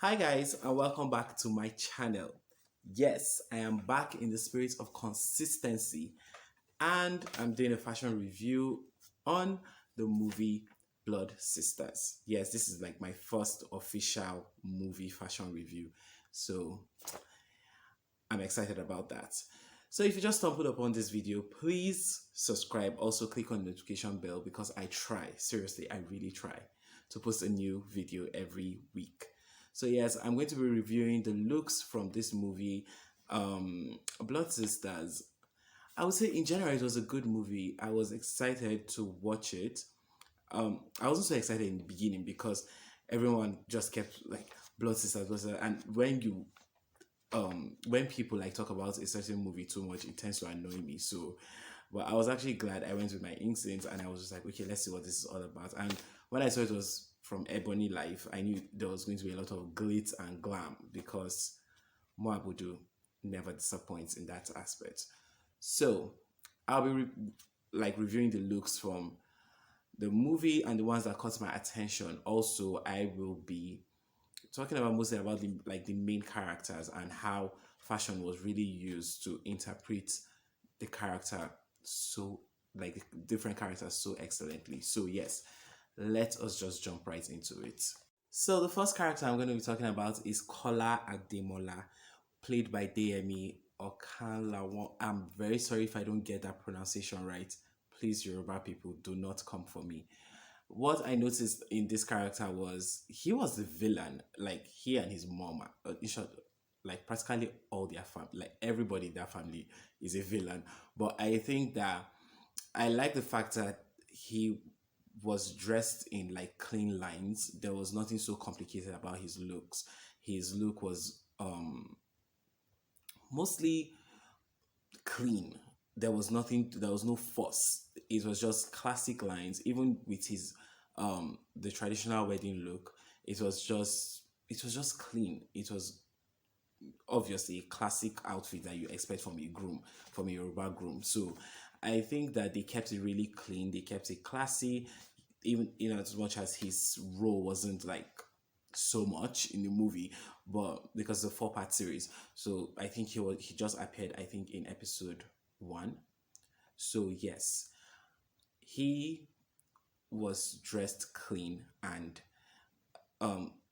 Hi guys and welcome back to my channel. Yes, I am back in the spirit of consistency and I'm doing a fashion review on the movie Blood Sisters. Yes, this is like my first official movie fashion review. So I'm excited about that. So if you just stumbled upon this video, please subscribe. Also click on the notification bell because I try, seriously, I really try to post a new video every week. So yes, I'm going to be reviewing the looks from this movie, Blood Sisters. I would say in general it was a good movie. I was excited to watch it. I was also excited in the beginning because everyone just kept like Blood Sisters, and when people like talk about a certain movie too much, it tends to annoy me. So, but I was actually glad I went with my instincts and I was just like, okay, let's see what this is all about. And when I saw it was from Ebony Life, I knew there was going to be a lot of glitz and glam because Moabudu never disappoints in that aspect. So, I'll be reviewing the looks from the movie and the ones that caught my attention. Also, I will be talking about mostly about the main characters and how fashion was really used to interpret the character so like the different characters so excellently. So yes, let us just jump right into it. So the first character I'm going to be talking about is Kola Ademola, played by Deyemi Okanlawo. I'm very sorry if I don't get that pronunciation right. Please, Yoruba people, do not come for me. What I noticed in this character was he was the villain. Like he and his mom, in short, like practically all their family, like everybody in their family is a villain. But I think that I like the fact that he was dressed in like clean lines. There was nothing so complicated about his looks. His look was mostly clean. There was nothing, there was no fuss. It was just classic lines. Even with his the traditional wedding look, it was just clean. It was obviously a classic outfit that you expect from a groom, from a Yoruba groom. So I think that they kept it really clean, they kept it classy, even as much as his role wasn't like so much in the movie, but because it's a four-part series. So I think he just appeared, I think, in episode one. So yes, he was dressed clean, and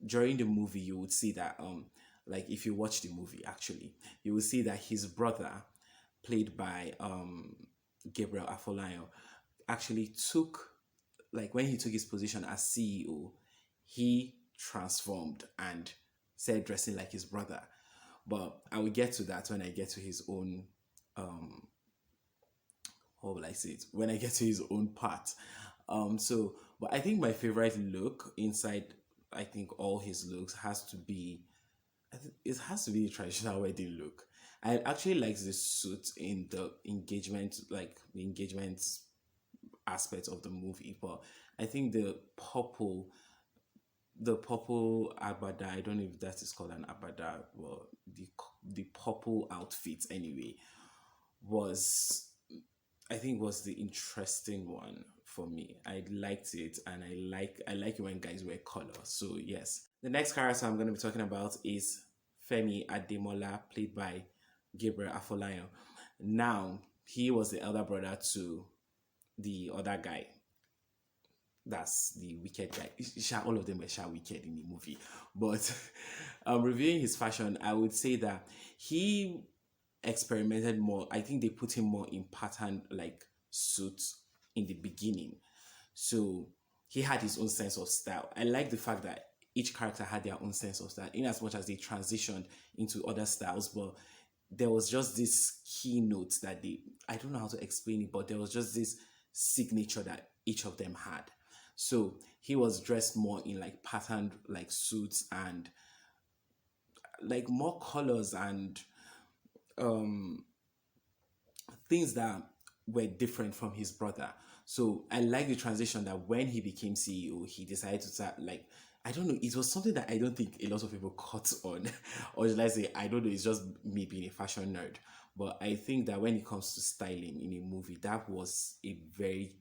during the movie you would see that like if you watch the movie actually, you will see that his brother, played by Gabriel Afolayan, actually took, like when he took his position as CEO, he transformed and started dressing like his brother. But I will get to that when I get to his own, how will I say it? When I get to his own part. But I think my favorite look inside, I think all his looks has to be, it has to be the traditional wedding look. I actually like the suit in the engagement, like the engagement aspect of the movie, but I think the purple abada, I don't know if that is called an abada, well, the purple outfit anyway, was, I think, was the interesting one for me. I liked it, and I like it when guys wear color. So yes. The next character I'm gonna be talking about is Femi Ademola, played by Gabriel Afolayan. Now, he was the elder brother to the other guy. That's the wicked guy. All of them were wicked in the movie. But reviewing his fashion, I would say that he experimented more. I think they put him more in pattern like suits in the beginning. So he had his own sense of style. I like the fact that each character had their own sense of style, in as much as they transitioned into other styles. But there was just this keynote that I don't know how to explain it, but there was just this signature that each of them had. So he was dressed more in like patterned like suits and like more colors and things that were different from his brother. So I like the transition that when he became CEO, he decided to start like, I don't know, it was something that I don't think a lot of people caught on. Or should I say, I don't know, it's just me being a fashion nerd. But I think that when it comes to styling in a movie, that was a very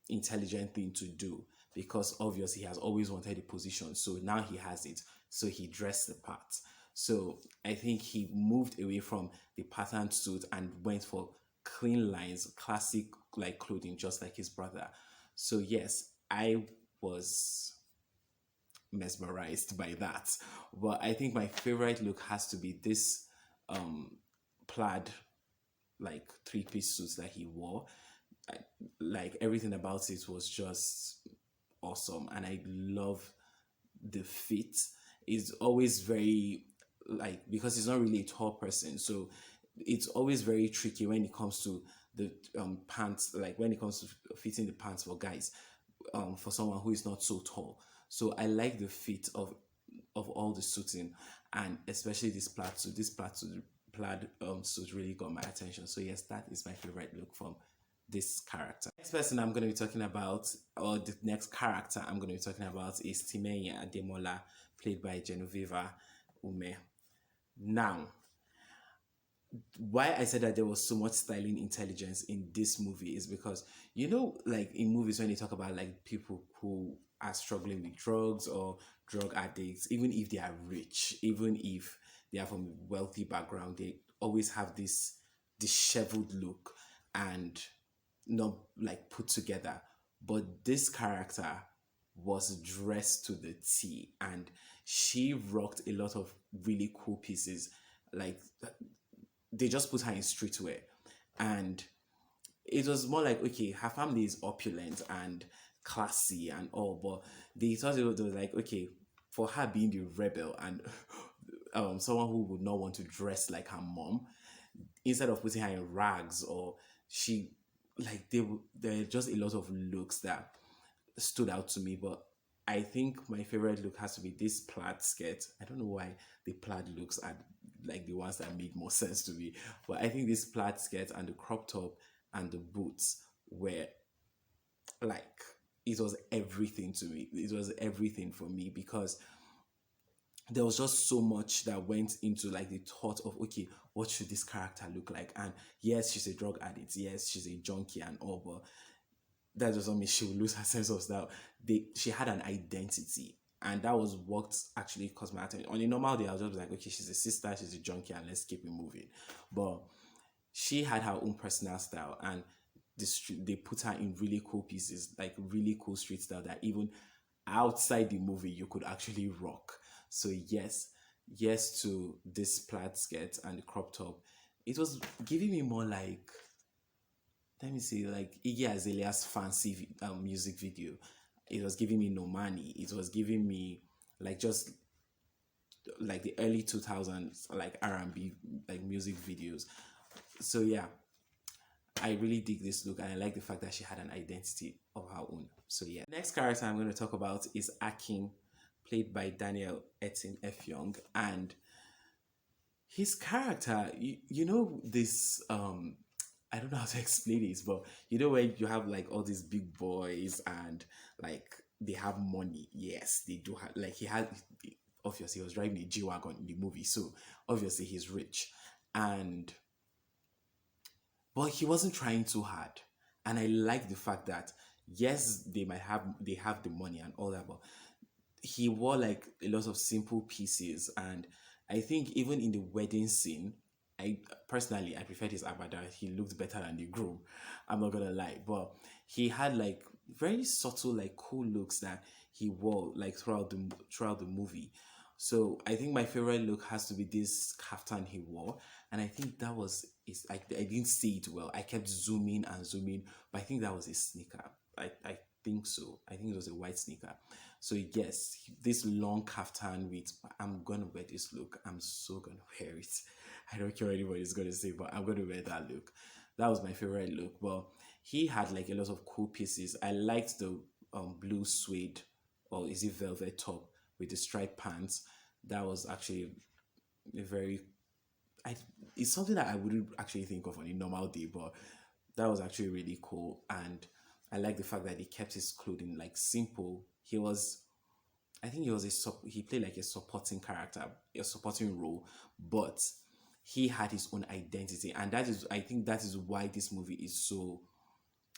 intelligent thing to do. because obviously he has always wanted the position. So now he has it. So he dressed the part. So I think he moved away from the patterned suit and went for clean lines, classic like clothing, just like his brother. So yes, I was mesmerized by that. But I think my favorite look has to be this um plaid like three-piece suits that he wore. I, like everything about it was just awesome, and I love the fit. Is always very like, because he's not really a tall person, so it's always very tricky when it comes to the pants, like when it comes to fitting the pants for guys, for someone who is not so tall. So I like the fit of all the suiting, and especially this plaid suit. This plaid suit really got my attention. So yes, that is my favorite look from this character. Next person I'm going to be talking about, or the next character I'm going to be talking about, is Timaya Demola, played by Genoveva Ume. Now, why I said that there was so much styling intelligence in this movie is because, like in movies when they talk about like people who are struggling with drugs or drug addicts, even if they are rich, even if they are from a wealthy background, they always have this disheveled look and not like put together. But this character was dressed to the T, and she rocked a lot of really cool pieces. Like they just put her in streetwear, and it was more like, okay, her family is opulent and classy and all, but they thought it was like, okay, for her being the rebel and someone who would not want to dress like her mom, instead of putting her in rags, or she like there are just a lot of looks that stood out to me. But I think my favorite look has to be this plaid skirt. I don't know why the plaid looks are like the ones that made more sense to me, but I think this plaid skirt and the crop top and the boots were like, it was everything to me. It was everything for me, because there was just so much that went into like the thought of, okay, what should this character look like? And yes, she's a drug addict, yes, she's a junkie and all, but that doesn't mean she will lose her sense of style. She had an identity, and that was what actually caused my attention. On a normal day, I was just like, okay, she's a sister, she's a junkie, and let's keep it moving. But she had her own personal style, and they put her in really cool pieces, like really cool street style that even outside the movie you could actually rock. So yes, yes to this plaid skirt and the crop top. It was giving me more like, let me see, like Iggy Azalea's fancy music video. It was giving me No Money. It was giving me like just like the early 2000s like R&B like music videos. So yeah, I really dig this look, and I like the fact that she had an identity of her own. So yeah. Next character I'm going to talk about is Akin, played by Daniel Etin F. Young. And his character, this I don't know how to explain this, but when you have like all these big boys and like they have money, yes, they do have, like he had, obviously he was driving a G-Wagon in the movie, so obviously he's rich. And but he wasn't trying too hard. And I like the fact that yes, they have the money and all that, but he wore like a lot of simple pieces. And I think even in the wedding scene, I personally I preferred his abada. He looked better than the groom. I'm not gonna lie, but he had like very subtle, like cool looks that he wore like throughout the movie. So I think my favorite look has to be this kaftan he wore, and I think that was is I didn't see it well. I kept zooming and zooming, but I think that was a sneaker. I think so. I think it was a white sneaker. So yes, this long kaftan with, I'm gonna wear this look. I'm so gonna wear it. I don't care what anybody's gonna say, but I'm gonna wear that look. That was my favorite look. Well, he had like a lot of cool pieces. I liked the blue suede, or is it velvet top with the striped pants. That was actually a very, I it's something that I wouldn't actually think of on a normal day, but that was actually really cool. And I like the fact that he kept his clothing like simple. I think he played like a supporting character, a supporting role, but he had his own identity, and I think that is why this movie is so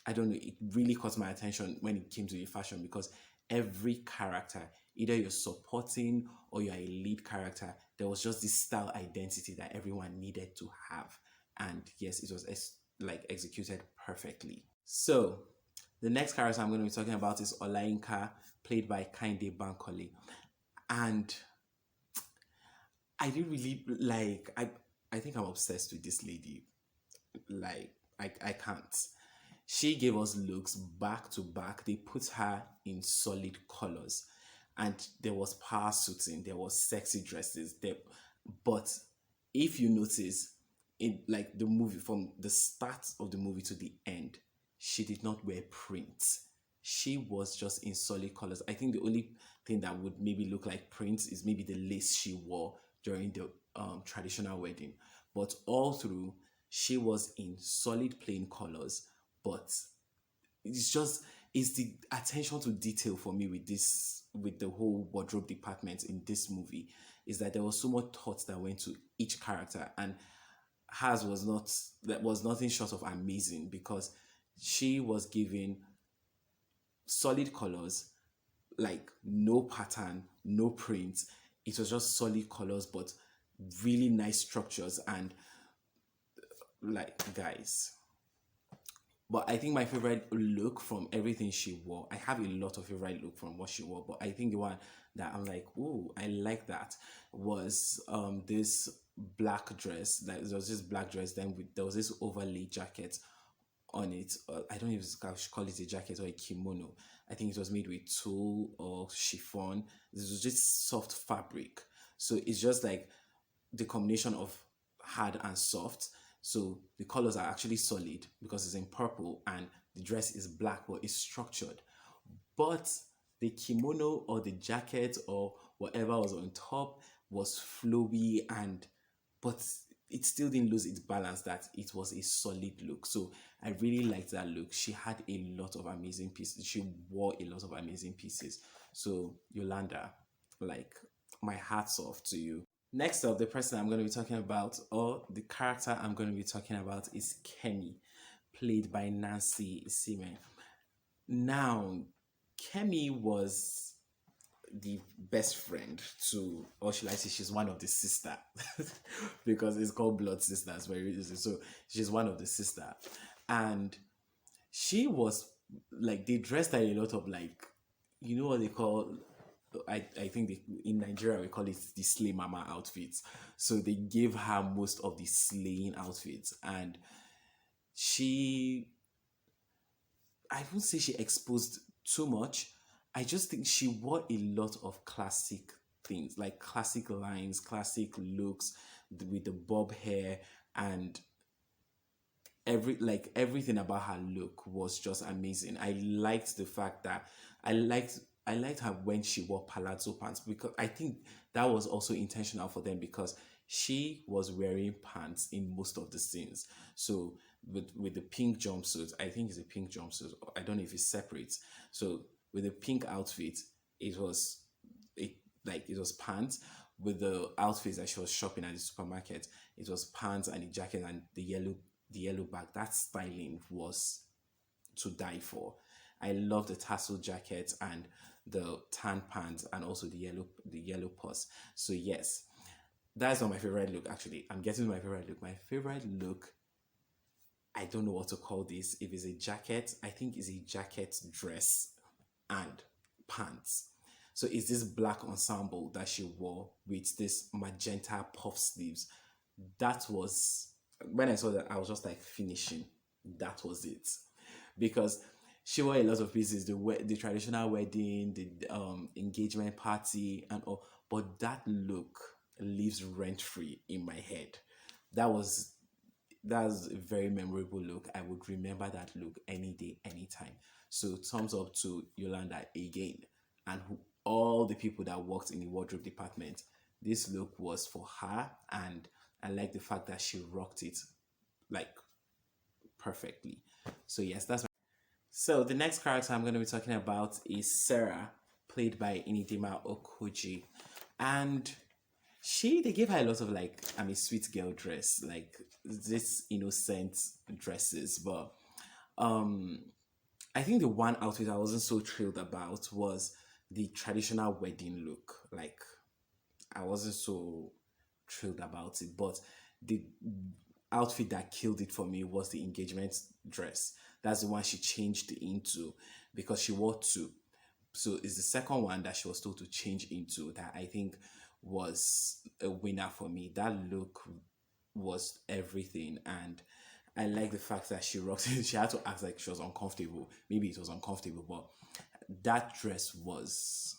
I don't know, it really caught my attention when it came to the fashion because every character, either you're supporting or you're a lead character, there was just this style identity that everyone needed to have. And yes, it was like executed perfectly. So the next character I'm going to be talking about is Olayinka, played by Kainde Bankole. And I didn't really like I think I'm obsessed with this lady. Like I can't. She gave us looks back to back. They put her in solid colors. And there was power suiting, there was sexy dresses, there but if you notice in like the movie from the start of the movie to the end, she did not wear prints. She was just in solid colors. I think the only thing that would maybe look like prints is maybe the lace she wore during the traditional wedding. But all through, she was in solid plain colors. But it's just it's the attention to detail for me with this with the whole wardrobe department in this movie is that there was so much thought that went to each character, and hers was not that was nothing short of amazing because she was given solid colors, like no pattern, no print. It was just solid colors, but really nice structures. And like, guys, but I think my favorite look from everything she wore, I have a lot of favorite look from what she wore, but I think the one that I'm like, oh, I like that was this black dress. Like there was this black dress, then there was this overlay jacket on it. I don't know if I should call it a jacket or a kimono. I think it was made with tulle or chiffon. This was just soft fabric. So it's just like the combination of hard and soft. So the colors are actually solid because it's in purple and the dress is black but it's structured. But the kimono or the jacket or whatever was on top was flowy, and but it still didn't lose its balance, that it was a solid look. So I really liked that look. She had a lot of amazing pieces. She wore a lot of amazing pieces. So Yolanda, like, my hat's off to you. Next up, the person I'm going to be talking about, or the character I'm going to be talking about, is Kemi, played by Nancy Isime. Now, Kemi was the best friend to, or should I say, she's one of the sister, because it's called blood sisters very easy. So she's one of the sister, and she was like they dressed her a lot of like, you know what they call. I think in Nigeria we call it the slay mama outfits. So they gave her most of the slaying outfits, and she I won't say she exposed too much. I just think she wore a lot of classic things, like classic lines, classic looks with the bob hair, and everything about her look was just amazing. I liked the fact that I liked her when she wore palazzo pants, because I think that was also intentional for them, because she was wearing pants in most of the scenes. So with the pink jumpsuit, I think it's a pink jumpsuit. I don't know if it's separate. So with the pink outfit, it was it was pants. With the outfits that she was shopping at the supermarket, it was pants and the jacket and the yellow bag. That styling was to die for. I love the tassel jacket and the tan pants and also the yellow purse. So yes, that's not my favorite look. Actually, I'm getting to my favorite look. My favorite look, I don't know what to call this. If it's a jacket, I think it's a jacket dress and pants. So it's this black ensemble that she wore with this magenta puff sleeves. That was when I saw that, I was just like finishing. That was it, because she wore a lot of pieces: the traditional wedding, the engagement party, and all. But that look lives rent free in my head. That was that's a very memorable look. I would remember that look any day, anytime. So thumbs up to Yolanda again, and all the people that worked in the wardrobe department. This look was for her, and I like the fact that she rocked it like perfectly. So yes, that's so the next character I'm going to be talking about is Sarah, played by Inidima Okoji, and they gave her a lot of like, I'm a sweet girl dress, like this innocent dresses, but I think the one outfit I wasn't so thrilled about was the traditional wedding look. Like, I wasn't so thrilled about it. But the outfit that killed it for me was the engagement dress. That's the one she changed into because she wore two. So it's the second one that she was told to change into that I think was a winner for me. That look was everything, and I like the fact that she rocked it. She had to act like she was uncomfortable. Maybe it was uncomfortable, but that dress was,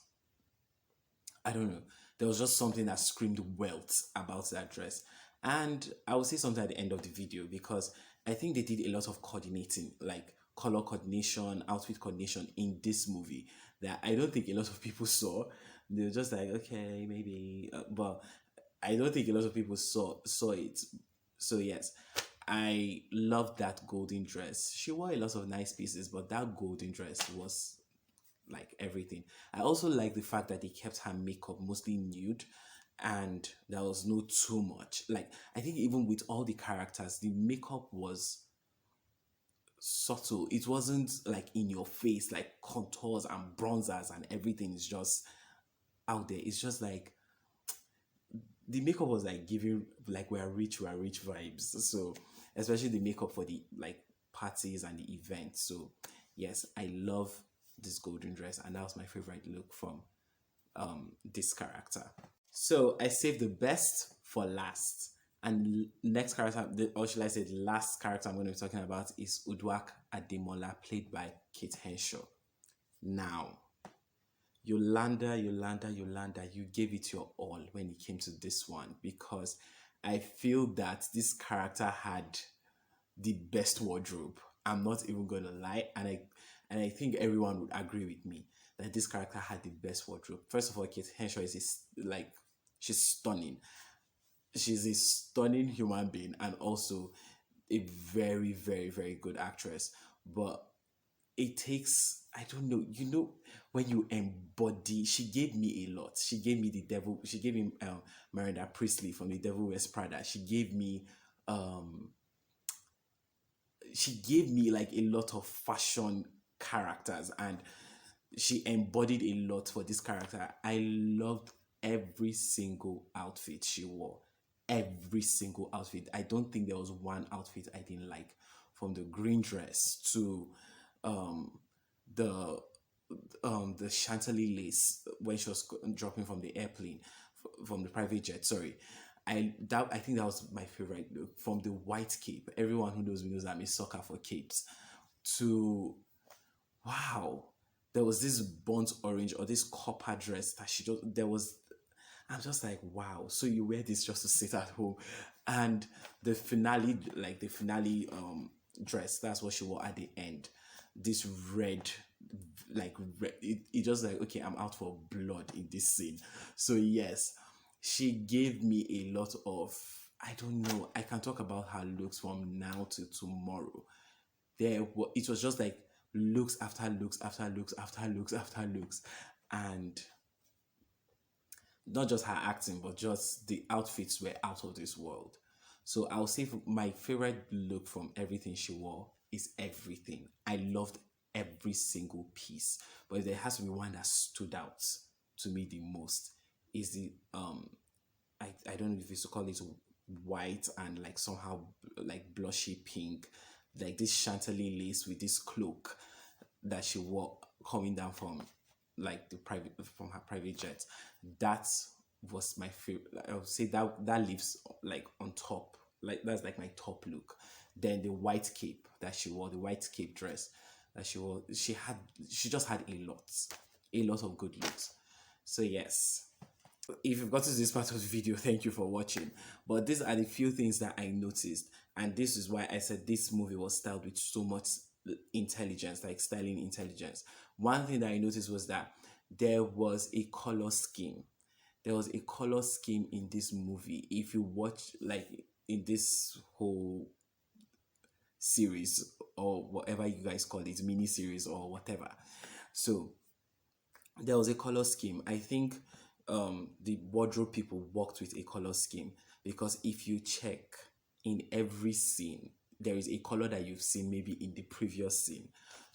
I don't know. There was just something that screamed wealth about that dress. And I will say something at the end of the video because I think they did a lot of coordinating, like color coordination, outfit coordination in this movie that I don't think a lot of people saw. They were just like, okay, maybe, but I don't think a lot of people saw it. So yes, I loved that golden dress. She wore a lot of nice pieces, but that golden dress was like everything. I also like the fact that they kept her makeup mostly nude and there was no too much. Like, I think even with all the characters, the makeup was subtle. It wasn't like in your face, like contours and bronzers and everything is just out there. It's just like the makeup was like giving like we are rich vibes. So especially the makeup for the like parties and the events. So yes, I love this golden dress and that was my favorite look from this character. So I saved the best for last. And next character, or should I say the last character I'm going to be talking about is Udwak Ademola, played by Kate Henshaw. Now, Yolanda, you gave it your all when it came to this one because I feel that this character had the best wardrobe. I'm not even gonna lie, and I think everyone would agree with me that this character had the best wardrobe. First of all, Kate Henshaw is like she's stunning. She's a stunning human being and also a very, very, very good actress. But it takes, I don't know, when you embody, she gave me a lot. She gave me the devil, she gave me Miranda Priestley from The Devil Wears Prada. Um she gave me like a lot of fashion characters and she embodied a lot for this character. I loved every single outfit she wore. Every single outfit. I don't think there was one outfit I didn't like. From the green dress to um the the chantilly lace when she was dropping from the airplane, from the private jet. Sorry, I think that was my favorite look. From the white cape, everyone who knows me knows I'm a sucker for capes. To wow, there was this burnt orange or this copper dress that she just there was. I'm just like, wow. So you wear this just to sit at home, and the finale, like the finale dress, that's what she wore at the end. This red, like red, it just like okay, I'm out for blood in this scene. So yes, she gave me a lot of. I don't know. I can talk about her looks from now to tomorrow. It was just like looks after looks after looks after looks after looks, and not just her acting, but just the outfits were out of this world. So I'll say my favorite look from everything she wore is everything. I loved every single piece, but if there has to be one that stood out to me the most is the I don't know if it's to call it white and like somehow like blushy pink, like this chantilly lace with this cloak that she wore coming down from like the private from her private jet. That was my favorite. I would say that lives like on top. Like that's like my top look. Then the white cape that she wore, the white cape dress that she wore, she just had a lot of good looks. So yes, if you've got to this part of the video, thank you for watching. But these are the few things that I noticed, and this is why I said this movie was styled with so much intelligence, like styling intelligence. One thing that I noticed was that there was a color scheme. There was a color scheme in this movie. If you watch, like in this whole series or whatever you guys call it, mini series or whatever. So there was a color scheme. I think the wardrobe people worked with a color scheme because if you check in every scene, there is a color that you've seen maybe in the previous scene.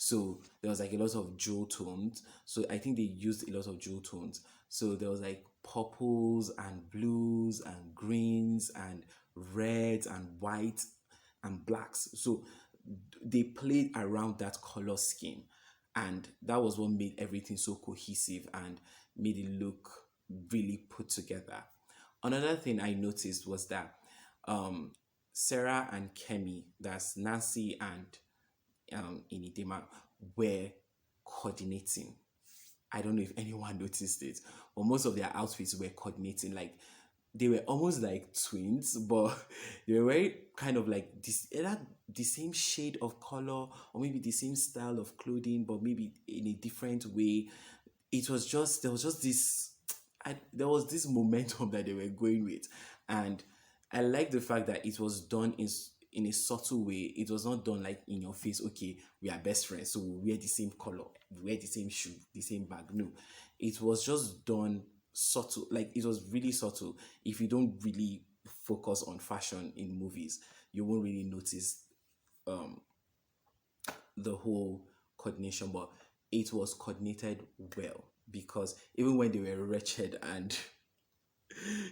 So there was like a lot of jewel tones. So I think they used a lot of jewel tones. So there was like purples and blues and greens and reds and white and blacks. So they played around that color scheme, and that was what made everything so cohesive and made it look really put together. Another thing I noticed was that Sarah and Kemi, that's Nancy and Inidema, were coordinating. I don't know if anyone noticed it, but most of their outfits were coordinating. Like they were almost like twins, but they were very kind of like this, either the same shade of color or maybe the same style of clothing, but maybe in a different way. It was just there was just this, there was this momentum that they were going with, and I like the fact that it was done in a subtle way. It was not done like in your face. Okay, we are best friends, so we wear the same color, we wear the same shoe, the same bag. No, it was just done subtle. Like it was really subtle. If you don't really focus on fashion in movies, you won't really notice the whole coordination, but it was coordinated well, because even when they were wretched and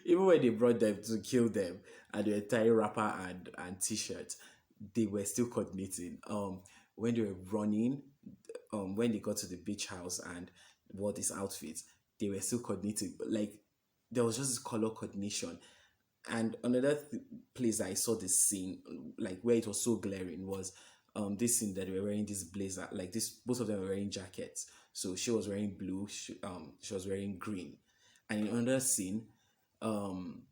even when they brought them to kill them and they were tying wrapper and t-shirts, they were still coordinating. When they were running, when they got to the beach house and wore these outfits, they were still coordinating. Like there was just this color coordination. And another place I saw this scene, like where it was so glaring, was this scene that they were wearing this blazer. Like this, both of them were wearing jackets. So she was wearing blue, she was wearing green. And in another scene, um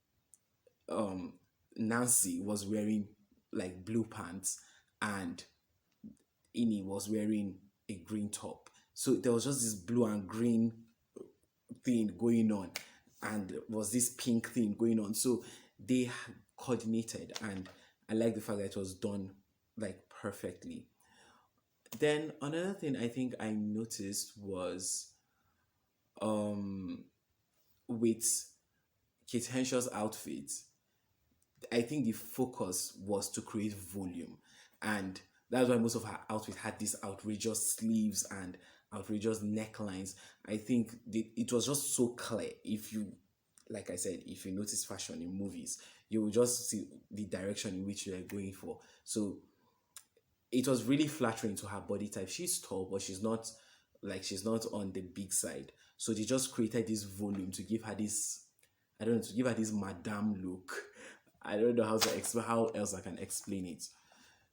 Nancy was wearing like blue pants and Ini was wearing a green top. So there was just this blue and green thing going on, and was this pink thing going on. So they coordinated, and I like the fact that it was done like perfectly. Then another thing I think I noticed was with Kate Henshaw's outfit, I think the focus was to create volume, and that's why most of her outfit had these outrageous sleeves and outrageous necklines. I think it was just so clear. If you, like I said, if you notice fashion in movies, you will just see the direction in which they are going for. So it was really flattering to her body type. She's tall, but she's not on the big side. So they just created this volume to give her this, I don't know, to give her this madame look. I don't know how to explain, how else I can explain it.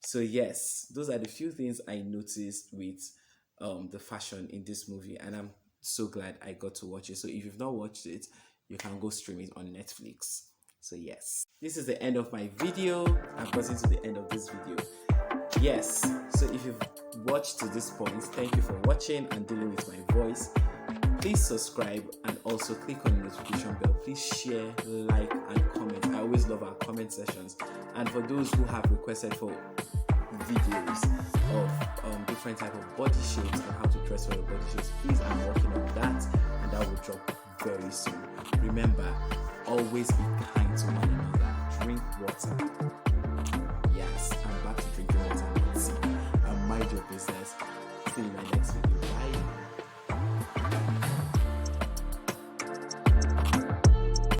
So yes, those are the few things I noticed with the fashion in this movie, and I'm so glad I got to watch it. So if you've not watched it, you can go stream it on Netflix. So yes, this is the end of my video. I've gotten to the end of this video. Yes, so if you've watched to this point, thank you for watching and dealing with my voice. Please subscribe and also click on the notification bell. Please share, like, and comment. I always love our comment sessions. And for those who have requested for videos of different type of body shapes and how to dress for your body shapes, please, I'm working on that, and that will drop very soon. Remember, always be kind to one another. Drink water. Yes, I'm back to drinking water. And mind your business. See you in my next video.